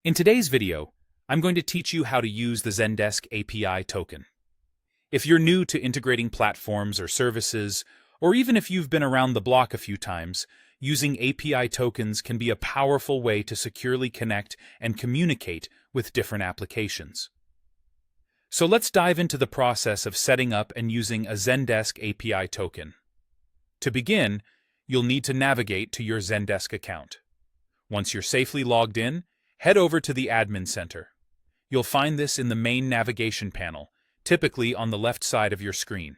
In today's video, I'm going to teach you how to use the Zendesk API token. If you're new to integrating platforms or services, or even if you've been around the block a few times, using API tokens can be a powerful way to securely connect and communicate with different applications. So let's dive into the process of setting up and using a Zendesk API token. To begin, you'll need to navigate to your Zendesk account. Once you're safely logged in, head over to the Admin Center. You'll find this in the main navigation panel, typically on the left side of your screen.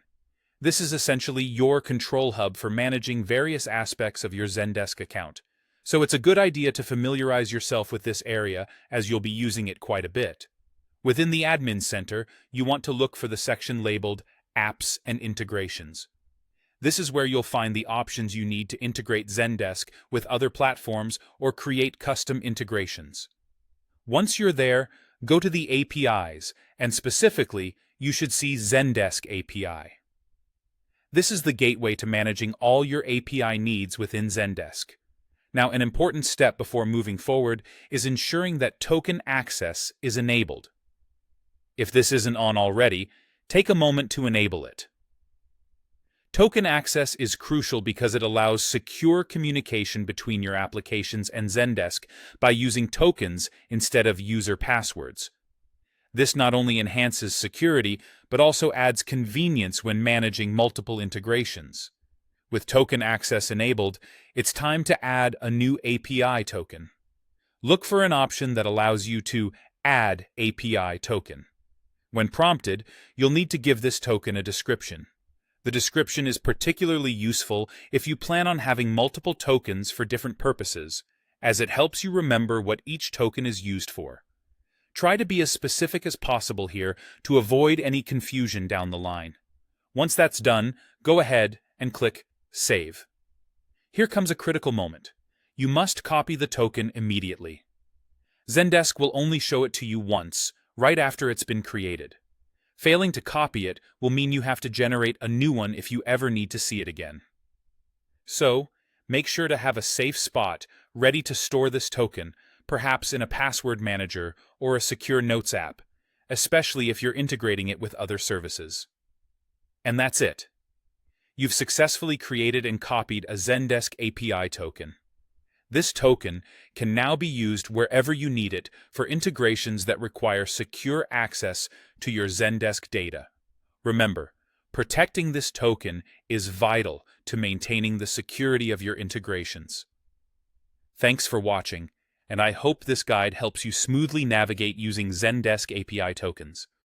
This is essentially your control hub for managing various aspects of your Zendesk account, so it's a good idea to familiarize yourself with this area as you'll be using it quite a bit. Within the Admin Center, you want to look for the section labeled Apps and Integrations. This is where you'll find the options you need to integrate Zendesk with other platforms or create custom integrations. Once you're there, go to the APIs, and specifically, you should see Zendesk API. This is the gateway to managing all your API needs within Zendesk. Now, an important step before moving forward is ensuring that token access is enabled. If this isn't on already, take a moment to enable it. Token access is crucial because it allows secure communication between your applications and Zendesk by using tokens instead of user passwords. This not only enhances security, but also adds convenience when managing multiple integrations. With token access enabled, it's time to add a new API token. Look for an option that allows you to add API token. When prompted, you'll need to give this token a description. The description is particularly useful if you plan on having multiple tokens for different purposes, as it helps you remember what each token is used for. Try to be as specific as possible here to avoid any confusion down the line. Once that's done, go ahead and click Save. Here comes a critical moment. You must copy the token immediately. Zendesk will only show it to you once, right after it's been created. Failing to copy it will mean you have to generate a new one if you ever need to see it again. So, make sure to have a safe spot ready to store this token, perhaps in a password manager or a secure notes app, especially if you're integrating it with other services. And that's it. You've successfully created and copied a Zendesk API token. This token can now be used wherever you need it for integrations that require secure access to your Zendesk data. Remember, protecting this token is vital to maintaining the security of your integrations. Thanks for watching, and I hope this guide helps you smoothly navigate using Zendesk API tokens.